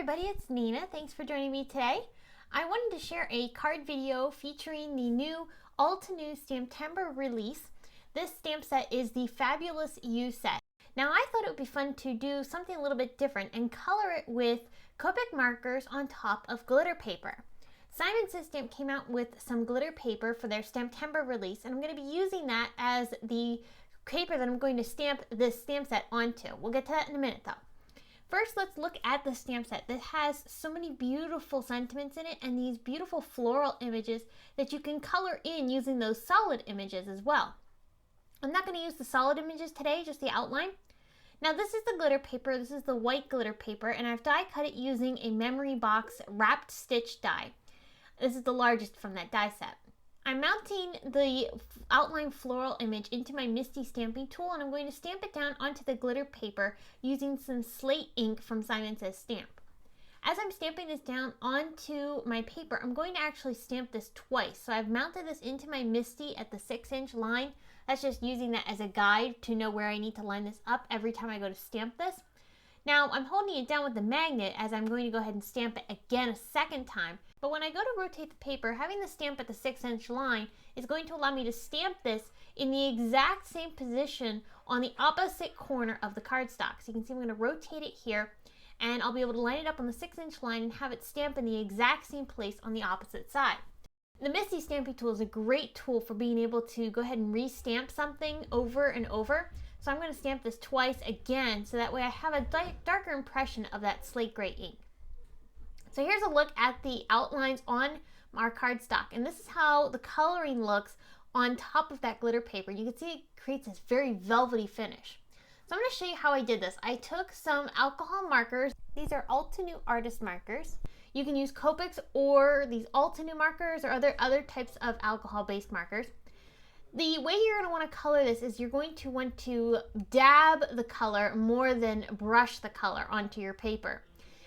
everybody, it's Neenah. Thanks for joining me today. I wanted to share a card video featuring the new Altenew STAMPtember release. This stamp set is the Fabulous You set. Now I thought it would be fun to do something a little bit different and color it with copic markers on top of glitter paper. Simon Says Stamp came out with some glitter paper for their STAMPtember release, and I'm going to be using that as the paper that I'm going to stamp this stamp set onto. We'll get to that in a minute though. First, let's look at the stamp set. This has so many beautiful sentiments in it and these beautiful floral images that you can color in using those solid images as well. I'm not going to use the solid images today, just the outline. Now this is the glitter paper. This is the white glitter paper, and I've die cut it using a memory box wrapped stitch die. This is the largest from that die set. I'm mounting the outline floral image into my MISTI stamping tool, and I'm going to stamp it down onto the glitter paper using some SLATE ink from Simon Says Stamp. As I'm stamping this down onto my paper, I'm going to actually stamp this twice. So I've mounted this into my MISTI at the 6-inch line. That's just using that as a guide to know where I need to line this up every time I go to stamp this. Now I'm holding it down with the magnet as I'm going to go ahead and stamp it again a second time. But when I go to rotate the paper, having the stamp at the 6-inch line is going to allow me to stamp this in the exact same position on the opposite corner of the cardstock. So you can see I'm going to rotate it here, and I'll be able to line it up on the 6-inch line and have it stamp in the exact same place on the opposite side. The MISTI stamping tool is a great tool for being able to go ahead and re-stamp something over and over. So I'm going to stamp this twice again so that way I have a darker impression of that slate gray ink. So here's a look at the outlines on our cardstock, and this is how the coloring looks on top of that glitter paper. You can see it creates this very velvety finish. So I'm going to show you how I did this. I took some alcohol markers. These are Altenew artist markers. You can use Copics or these Altenew markers or other types of alcohol-based markers. The way you're going to want to color this is you're going to want to dab the color more than brush the color onto your paper.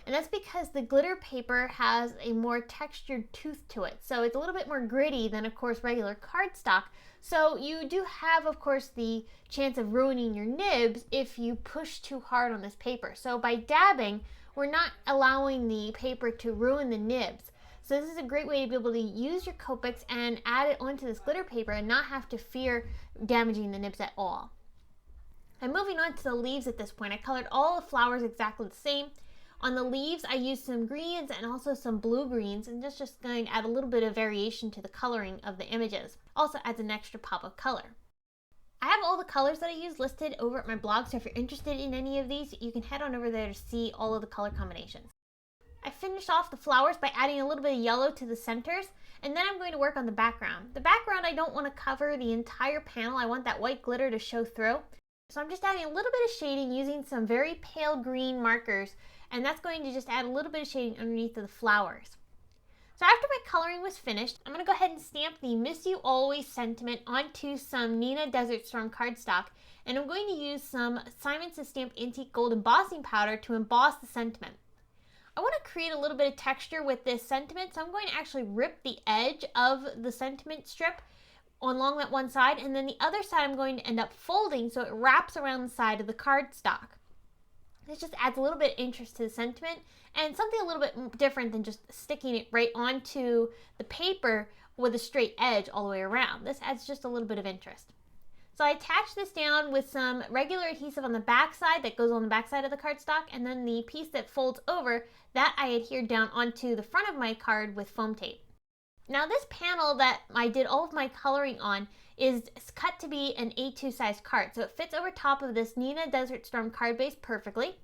And that's because the glitter paper has a more textured tooth to it. So it's a little bit more gritty than, of course, regular cardstock. So you do have, of course, the chance of ruining your nibs if you push too hard on this paper. So by dabbing, we're not allowing the paper to ruin the nibs. So this is a great way to be able to use your Copics and add it onto this glitter paper and not have to fear damaging the nibs at all. I'm moving on to the leaves at this point. I colored all the flowers exactly the same. On the leaves, I used some greens and also some blue greens, and just going to add a little bit of variation to the coloring of the images. Also adds an extra pop of color. I have all the colors that I use listed over at my blog, so if you're interested in any of these, you can head on over there to see all of the color combinations. I finished off the flowers by adding a little bit of yellow to the centers, and then I'm going to work on the background. The background, I don't want to cover the entire panel. I want that white glitter to show through. So I'm just adding a little bit of shading using some very pale green markers, and that's going to just add a little bit of shading underneath the flowers. So after my coloring was finished, I'm going to go ahead and stamp the Miss You Always sentiment onto some Neenah Desert Storm cardstock, and I'm going to use some Simon Says Stamp Antique Gold embossing powder to emboss the sentiment. I want to create a little bit of texture with this sentiment, so I'm going to actually rip the edge of the sentiment strip along that one side, and then the other side I'm going to end up folding so it wraps around the side of the cardstock. This just adds a little bit of interest to the sentiment and something a little bit different than just sticking it right onto the paper with a straight edge all the way around. This adds just a little bit of interest. So I attach this down with some regular adhesive on the back side that goes on the back side of the cardstock, and then the piece that folds over, that I adhered down onto the front of my card with foam tape. Now this panel that I did all of my coloring on is cut to be an A2 size card, so it fits over top of this Neenah Desert Storm card base perfectly.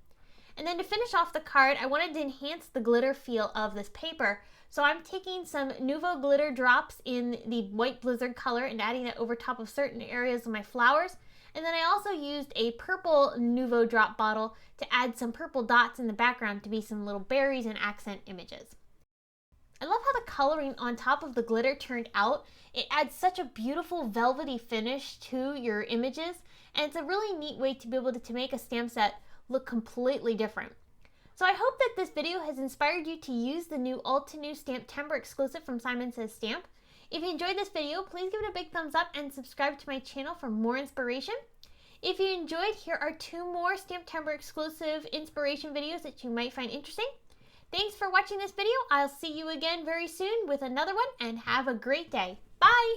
And then to finish off the card, I wanted to enhance the glitter feel of this paper, so I'm taking some Nuvo glitter drops in the white blizzard color and adding it over top of certain areas of my flowers. And then I also used a purple Nuvo drop bottle to add some purple dots in the background to be some little berries and accent images. I love how the coloring on top of the glitter turned out. It adds such a beautiful velvety finish to your images, and it's a really neat way to be able to make a stamp set look completely different. So I hope that this video has inspired you to use the new Altenew STAMPtember exclusive from Simon Says Stamp. If you enjoyed this video, please give it a big thumbs up and subscribe to my channel for more inspiration. If you enjoyed, here are 2 more STAMPtember exclusive inspiration videos that you might find interesting. Thanks for watching this video. I'll see you again very soon with another one, and have a great day. Bye!